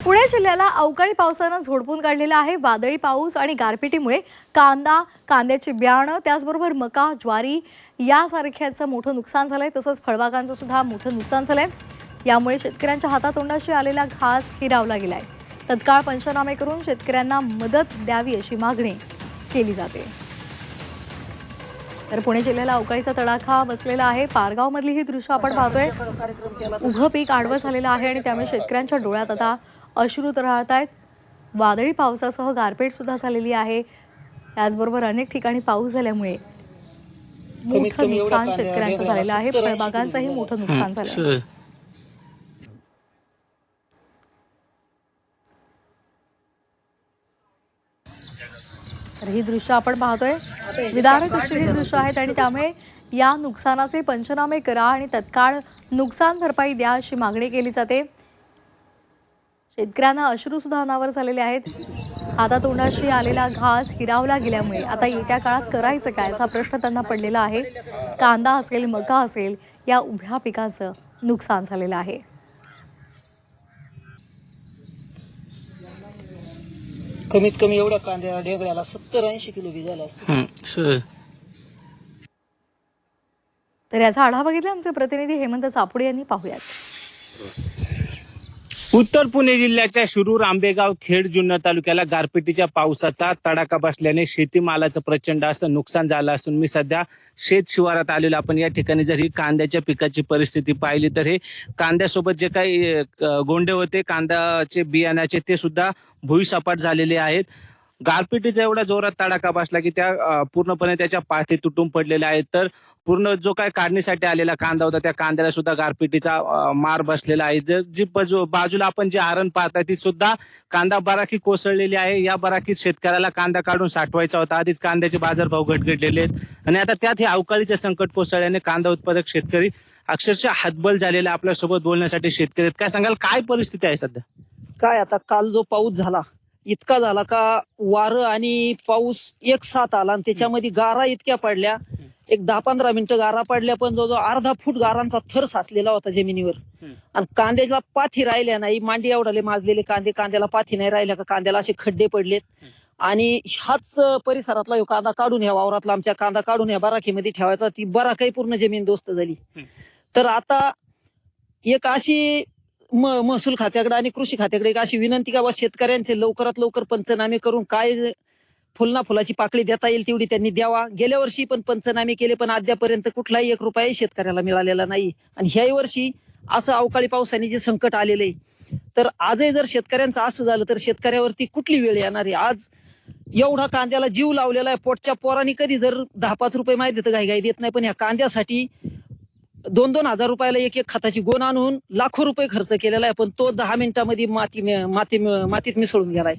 पुणे जिल्ह्याला अवकाळी पावसानं झोडपून काढलेला आहे। वादळी पाऊस आणि गारपिटीमुळे कांद्याची बियाणं त्याचबरोबर मका, ज्वारी यासारख्याचं मोठं नुकसान झालंय। तसंच फळबागांचं सुद्धा मोठं नुकसान झालंय। यामुळे शेतकऱ्यांच्या हातातोंडाशी आलेला घास हिरावला गेलाय। तत्काळ पंचनामे करून शेतकऱ्यांना मदत द्यावी अशी मागणी केली जाते। तर पुणे जिल्ह्याला अवकाळीचा तडाखा बसलेला आहे। पारगावमधली ही दृश्य आपण पाहतोय। उभं पीक आडवं झालेलं आहे आणि त्यामुळे शेतकऱ्यांच्या डोळ्यात आता अश्रू तरळतायत। वादळी पावसासह गारपीट सुद्धा झालेली आहे। त्याचबरोबर अनेक ठिकाणी पाऊस झाल्यामुळे मोठं नुकसान शेतकऱ्यांचं झालेलं आहे। फळबागांचंही मोठं नुकसान झालंय। तर ही दृश्य आपण पाहतोय। विदारक अशी ही दृश्य आहेत आणि त्यामुळे या नुकसानाचे पंचनामे करा आणि तत्काळ नुकसान भरपाई द्या अशी मागणी केली जाते। शेतकऱ्यांना अश्रू सुद्धा अनावर झालेले आहेत। हातातोंडाशी आलेला घास हिरावला गेल्यामुळे आता येत्या काळात करायचं काय असा प्रश्न त्यांना पडलेला आहे। कांदा असेल, मका असेल या उभ्या पिकाचं नुकसान झालेलं आहे। कमीत कमी एवढ्या कांद्या ढेगळ्याला 70-80 किलो बी झाला असतो। तर याचा आढावा घेतला आमचे प्रतिनिधी हेमंत चापुडे यांनी। पाहूयात। उत्तर पुणे जिल्ह्याच्या शिरूर, आंबेगाव, खेड, जुन्नर तालुक्याला गारपिटीच्या पावसाचा तडाखा बसल्याने शेतीमालाचं प्रचंड असं नुकसान झालं असून मी सध्या शेत शिवारात आलेलो। आपण या ठिकाणी जर ही कांद्याच्या पिकाची परिस्थिती पाहिली तर हे कांद्यासोबत जे काही गोंडे होते कांद्याचे बियाण्याचे ते सुद्धा भुईसपाट झालेले आहेत। गारपिटीचा एवढा जोरात तडाखा बसला की त्या पूर्णपणे त्याच्या पाती तुटून पडलेल्या आहेत। तर पूर्ण जो काय काढणीसाठी आलेला कांदा होता त्या कांद्याला सुद्धा गारपिटीचा मार बसलेला आहे। जी बाजूला आपण जी आरण पाहताय ती सुद्धा कांदा बराकी कोसळलेली आहे। या बराकीत शेतकऱ्याला कांदा काढून साठवायचा होता। आधीच कांद्याचे बाजारभाव घटलेले आहेत आणि आता त्यात हे अवकाळीचे संकट कोसळल्याने कांदा उत्पादक शेतकरी अक्षरशः हतबल झालेला। आपल्यासोबत बोलण्यासाठी शेतकरी आहेत। काय सांगाल, काय परिस्थिती आहे सध्या? काय आता काल जो पाऊस झाला इतका झाला का वारं आणि पाऊस एक साथ आला आणि त्याच्यामध्ये गारा इतक्या पडल्या। एक 10-15 मिनिटं गारा पडल्या पण जो अर्धा फूट गारांचा थर साचलेला होता जमिनीवर आणि कांद्याला पाथी राहिल्या नाही। मांडी एवढाले माजलेले कांद्याला पाथी नाही राहिल्या का कांद्याला असे खड्डे पडलेत आणि ह्याच परिसरातला कांदा काढून ह्या वावरातला आमच्या कांदा काढून ह्या बराकीमध्ये ठेवायचा। ती बराकाही पूर्ण जमीन दोस्त झाली। तर आता एक अशी महसूल खात्याकडे आणि कृषी खात्याकडे एक अशी विनंती का शेतकऱ्यांचे लवकरात लवकर पंचनामे करून काय फुलाची पाकळी देता येईल तेवढी त्यांनी द्यावा। गेल्या वर्षी पण पंचनामे केले पण अद्यापर्यंत कुठलाही 1 रुपयाही शेतकऱ्याला मिळालेला नाही आणि ह्याही वर्षी असं अवकाळी पावसाने जे संकट आलेलं आहे तर आजही जर शेतकऱ्यांचं असं झालं तर शेतकऱ्यावरती कुठली वेळ येणार आहे। आज एवढा कांद्याला जीव लावलेला आहे। पोटच्या पोरांनी कधी जर 10-5 रुपये माहिती तर घाई देत नाही पण ह्या कांद्यासाठी 2-2 हजार रुपयाला एक खताची गोण आणून लाखो रुपये खर्च केलेला आहे पण तो 10 मिनिटांमध्ये मातीत मिसळून गेलाय।